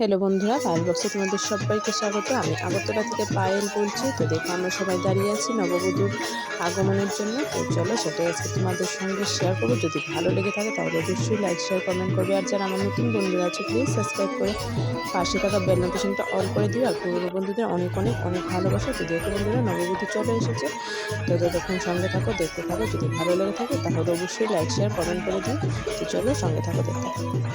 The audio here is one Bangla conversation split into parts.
হ্যালো বন্ধুরা, পায়েল বক্সে তোমাদের সবাইকে স্বাগত। আমি আগরতলা থেকে পায়েল বলছি। তো দেখো আমরা সবাই দাঁড়িয়ে আছি নববধূর আগমনের জন্য। তো চলো সেটাই আজকে তোমাদের সঙ্গে শেয়ার করবো। যদি ভালো লেগে থাকে তাহলে অবশ্যই লাইক শেয়ার কমেন্ট করবে। আর যারা আমার নতুন বন্ধুরা আছে প্লিজ সাবস্ক্রাইব করে পাশে থাকা বেল নোটিফিকেশনটা অল করে দিও। আর পুরনো বন্ধুদের অনেক অনেক অনেক ভালোবাসা। তো দেখো বন্ধুরা, নববধূ চলে এসেছে। তো যতক্ষণ সঙ্গে থাকো দেখতে থাকো। যদি ভালো লেগে থাকে তাহলে অবশ্যই লাইক শেয়ার কমেন্ট করে দিও। তো চলো সঙ্গে থাকো, দেখতে থাকো।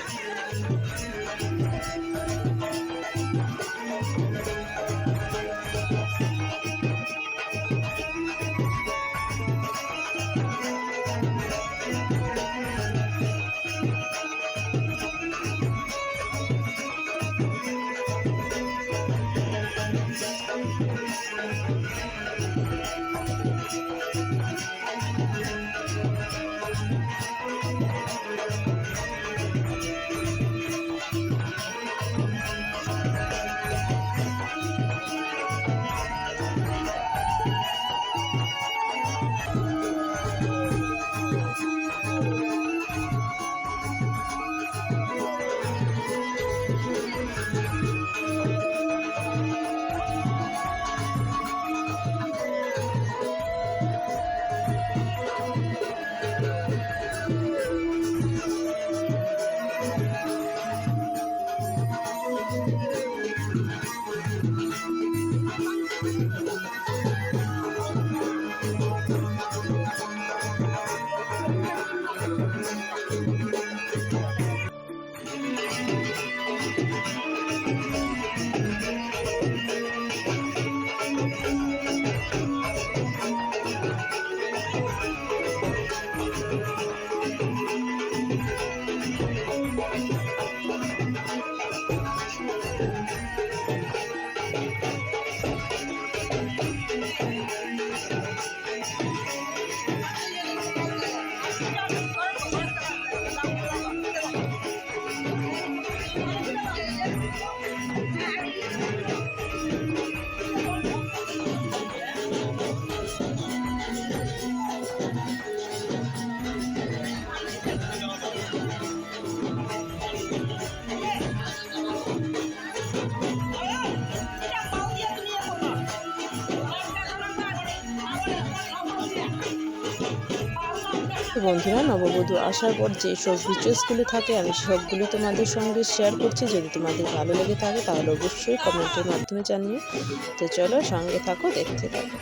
তো বন্ধুরা, নববধূ আসার পর যে সব ভিডিওসগুলো থাকে আমি সবগুলো তোমাদের সঙ্গে শেয়ার করছি। যদি তোমাদের ভালো লেগে থাকে তাহলে অবশ্যই কমেন্টের মাধ্যমে জানিও। তো চলো সঙ্গে থাকো, দেখতে থাকো।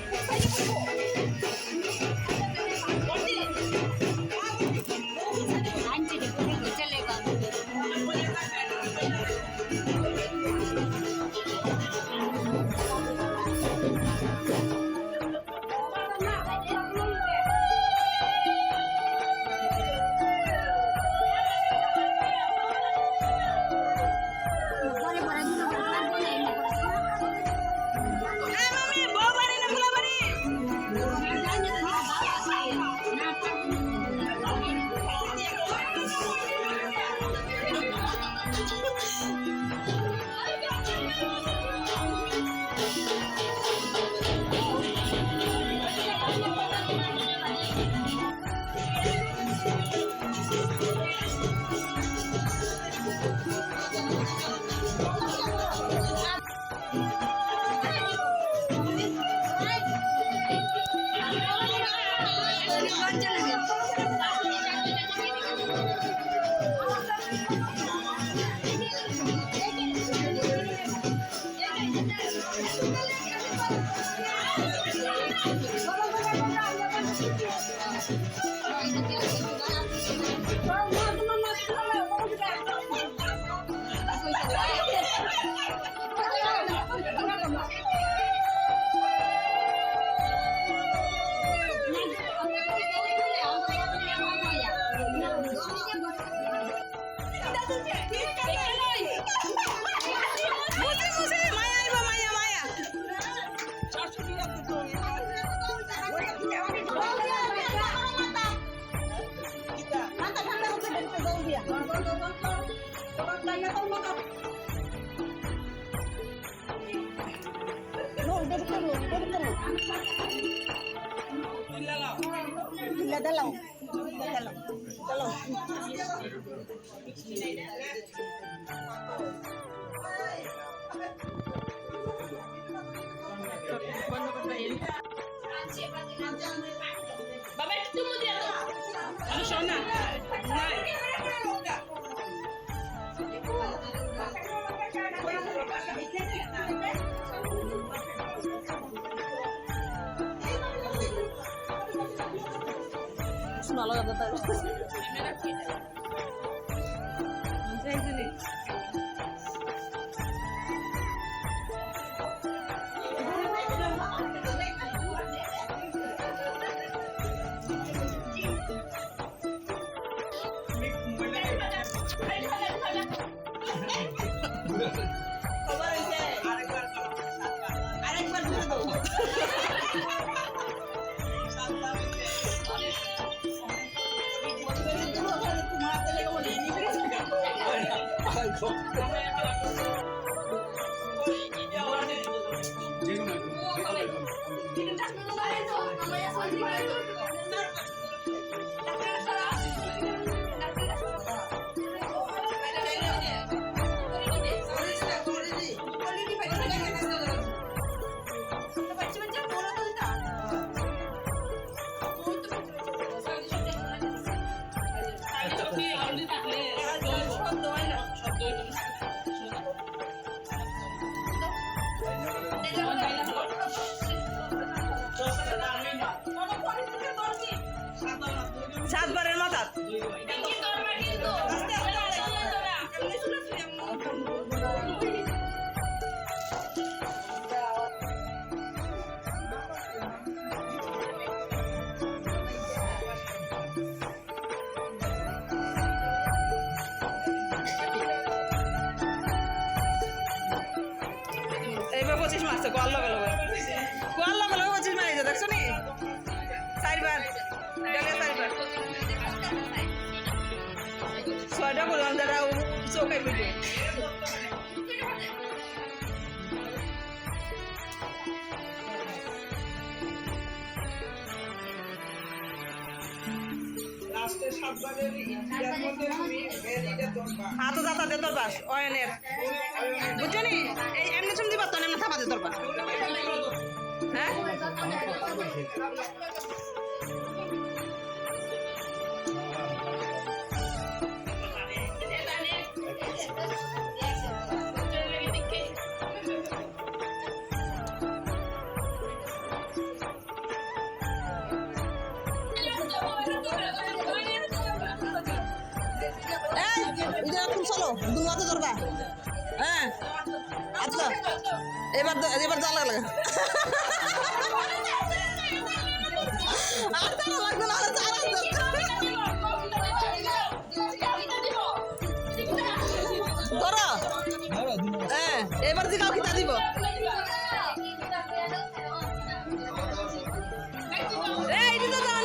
ভালো কথা তাই আরেকবার ধরে দাও সাতবারের মাথা এবার 25 মারছে কোয়াল লগে লগে 25 মারিছে দেখছো নি 4 বার গেলে 4 বার 6টা বললাম যারা চোখে পিটে হাত যাতা দে তোর বাস অয়নের বুঝছো নি এই এমনি শুনতে পারতো না এমনি থাপা দে তোর বাস হ্যাঁ চলো দুমাতে ধরবা হ্যাঁ আচ্ছা এবার এবার যা লাগবে আর তারা লাগবে না ধরো হ্যাঁ এবার যে কাউ কিতা দিব এই দিতে দাও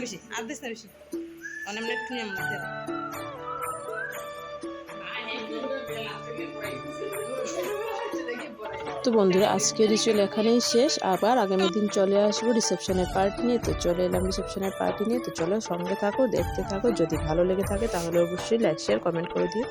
বেশি আর দিস না বেশি অনেক একটু নিয়ম মধ্যে তো বন্ধুরা আজকে রিচুয়াল এখানেই শেষ, আবার আগামী দিন চলে আসবো রিসেপশনের পার্টি নিয়ে। তো চলে এলাম রিসেপশনের পার্টি নিয়ে। তো চলো সঙ্গে থাকো, দেখতে থাকো, যদি ভালো লেগে থাকে তাহলে অবশ্যই লাইক শেয়ার কমেন্ট করে দিও।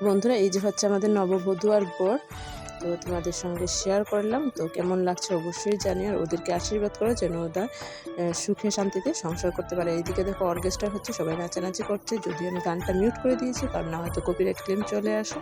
বন্ধুরা এই যে হচ্ছে আমাদের নববধূ আর বর। তো তোমাদের সঙ্গে শেয়ার করলাম। তো কেমন লাগছে অবশ্যই জানিও, আর ওদেরকে আশীর্বাদ করো যেন ওরা সুখে শান্তিতে সংসার করতে পারে। এইদিকে দেখো অর্কেস্ট্রা হচ্ছে, সবাই নাচানাচি করছে, যদিও আমি গানটা মিউট করে দিয়েছি কারণ না হয়তো কপিরাইট ক্লেম চলে আসে।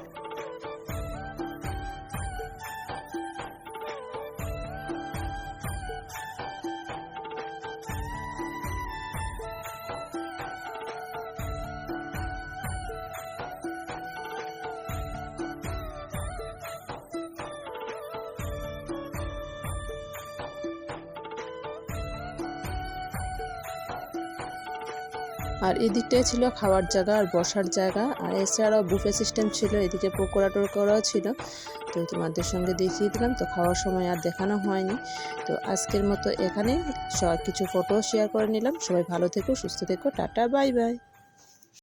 আর এদিকটাই ছিল খাওয়ার জায়গা আর বসার জায়গা, আর এছাড়াও বুফে সিস্টেম ছিল, এদিকে পকোড়া টোকোড়াও ছিল। তো তোমাদের সঙ্গে দেখিয়ে দিলাম। তো খাওয়ার সময় আর দেখানো হয়নি। তো আজকের মতো এখানে কিছু ফটো শেয়ার করে নিলাম। সবাই ভালো থেকো, সুস্থ থেকো, টাটা বাই বাই।